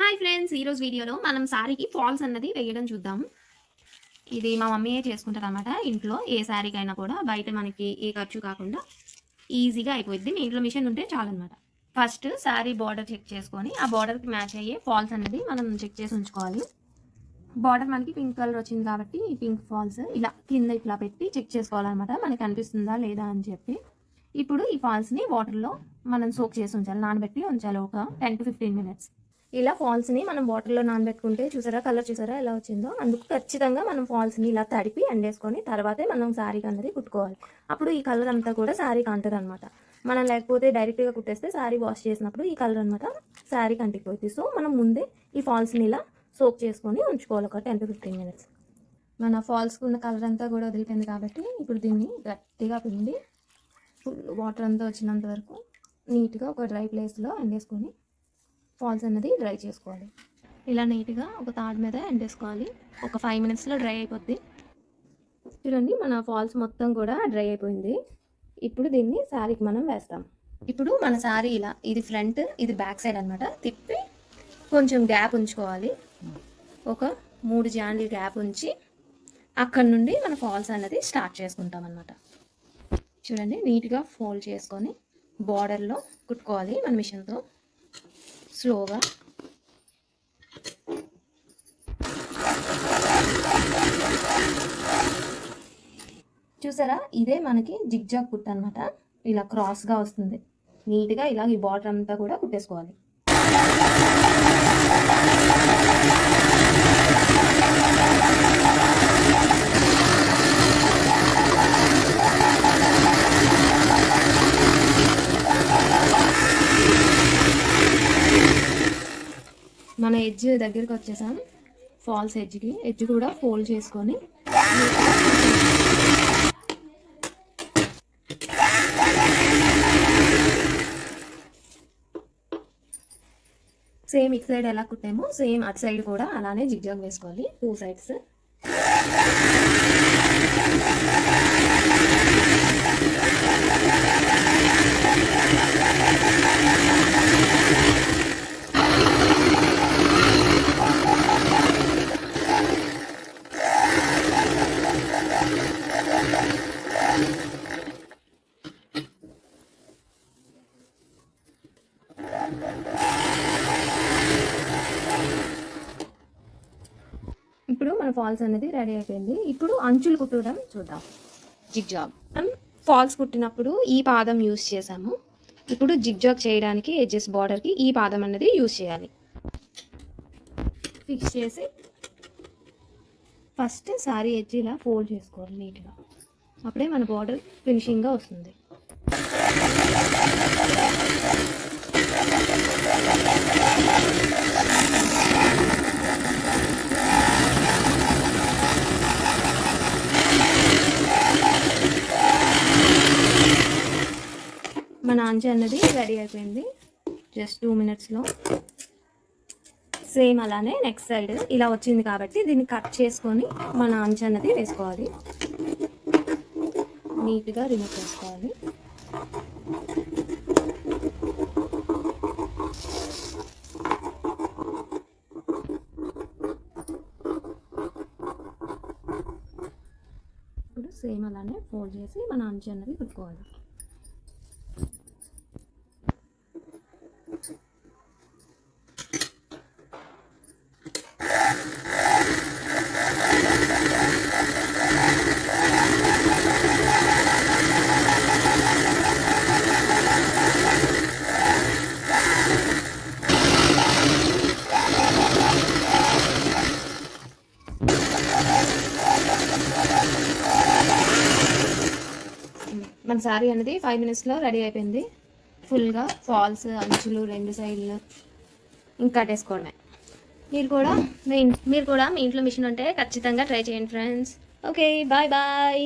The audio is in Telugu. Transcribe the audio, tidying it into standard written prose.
హాయ్ ఫ్రెండ్స్, ఈరోజు వీడియోలో మనం శారీకి ఫాల్స్ అన్నది వేయడం చూద్దాం. ఇది మా మమ్మీయే చేసుకుంటారు అనమాట. ఇంట్లో ఏ శారీకైనా కూడా బయట మనకి ఏ ఖర్చు కాకుండా ఈజీగా అయిపోయింది. మీ ఇంట్లో మిషన్ ఉంటే చాలన్నమాట. ఫస్ట్ శారీ బార్డర్ చెక్ చేసుకొని ఆ బార్డర్కి మ్యాచ్ అయ్యే ఫాల్స్ అనేది మనం చెక్ చేసి ఉంచుకోవాలి. బార్డర్ మనకి పింక్ కలర్ వచ్చింది కాబట్టి పింక్ ఫాల్స్ ఇలా కింద ఇట్లా పెట్టి చెక్ చేసుకోవాలన్నమాట, మనకి అనిపిస్తుందా లేదా అని చెప్పి. ఇప్పుడు ఈ ఫాల్స్ని వాటర్లో మనం సోక్ చేసి ఉంచాలి, నానబెట్టి ఉంచాలి ఒక 10 to 15 minutes. ఇలా ఫాల్స్ని మనం వాటర్లో నానబెట్టుకుంటే చూసారా, కలర్ చూసారా ఎలా వచ్చిందో. అందుకు ఖచ్చితంగా మనం ఫాల్స్ని ఇలా తడిపి ఎండేసుకొని తర్వాతే మనం శారీకి అనేది కుట్టుకోవాలి. అప్పుడు ఈ కలర్ అంతా కూడా శారీకి అంటది అనమాట. మనం లేకపోతే డైరెక్ట్గా కుట్టేస్తే శారీ వాష్ చేసినప్పుడు ఈ కలర్ అనమాట శారీకి అంటిపోతుంది. సో మనం ముందే ఈ ఫాల్స్ని ఇలా సోక్ చేసుకొని ఉంచుకోవాలి ఒక 10 to 15 minutes. మన ఫాల్స్కి ఉన్న కలర్ అంతా కూడా వదిలిపోయింది కాబట్టి ఇప్పుడు దీన్ని గట్టిగా పిండి ఫుల్ వాటర్ అంతా వచ్చినంత వరకు నీట్గా ఒక డ్రై ప్లేస్లో ఎండేసుకొని ఫాల్స్ అనేది డ్రై చేసుకోవాలి. ఇలా నీట్గా ఒక తాడు మీద ఎండేసుకోవాలి. ఒక 5 minutesలో డ్రై అయిపోద్ది. చూడండి, మన ఫాల్స్ మొత్తం కూడా డ్రై అయిపోయింది. ఇప్పుడు దీన్ని శారీకి మనం వేస్తాం. ఇప్పుడు మన శారీ ఇలా, ఇది ఫ్రంట్, ఇది బ్యాక్ సైడ్ అనమాట. తిప్పి కొంచెం గ్యాప్ ఉంచుకోవాలి. ఒక 3 జాండ్లు గ్యాప్ ఉంచి అక్కడ నుండి మన ఫాల్స్ అనేది స్టార్ట్ చేసుకుంటాం అనమాట. చూడండి, నీట్గా ఫోల్డ్ చేసుకొని బార్డర్లో కుట్టుకోవాలి మన మిషన్తో స్లోగా. చూసారా, ఇదే మనకి జిగ్జాగ్ కుట్టు అనమాట. ఇలా క్రాస్గా వస్తుంది. నీట్గా ఇలా ఈ బార్డర్ అంతా కూడా కుట్టేసుకోవాలి. మన ఎడ్జ్ దగ్గరికి వచ్చేసాం. ఫాల్స్ ఎడ్జ్కి, ఎడ్జ్ కూడా ఫోల్డ్ చేసుకొని సేమ్ ఇటు సైడ్ ఎలా కుట్టామో సేమ్ అటు సైడ్ కూడా అలానే జిగ్జాగ్ వేసుకోవాలి 2 sides. ఇప్పుడు మన ఫాల్స్ అనేది రెడీ అయిపోయింది. ఇప్పుడు అంచులు కుట్టడం చూద్దాం. జిగ్జాగ్ ఫాల్స్ కుట్టినప్పుడు ఈ పాదం యూస్ చేసాము. ఇప్పుడు జిగ్జాగ్ చేయడానికి ఎడ్జెస్ బార్డర్కి ఈ పాదం అనేది యూస్ చేయాలి. ఫిక్స్ చేసి ఫస్ట్ శారీ ఎడ్జ్ ఇలా ఫోల్డ్ చేసుకోవాలి నీట్గా. అప్పుడే మన బార్డర్ ఫినిషింగ్గా వస్తుంది. మన అంచు అన్నది రెడీ అయిపోయింది జస్ట్ 2 minutesలో. సేమ్ అలానే నెక్స్ట్ సైడ్ ఇలా వచ్చింది కాబట్టి దీన్ని కట్ చేసుకొని మన అంచు అన్నది వేసుకోవాలి. నీట్గా రిమూవ్ చేసుకోవాలి. ఇప్పుడు సేమ్ అలానే ఫోల్డ్ చేసి మన అంచు అన్నది కుట్టుకోవాలి. మన శారీ అనేది 5 minutesలో రెడీ అయిపోయింది. ఫుల్గా ఫాల్స్ అంచులు 2 సైడ్లు ఇంకా కట్టేసుకోవడమే. మీరు కూడా మీ ఇంట్లో మిషన్ ఉంటే ఖచ్చితంగా ట్రై చేయండి ఫ్రెండ్స్. Okay, bye bye.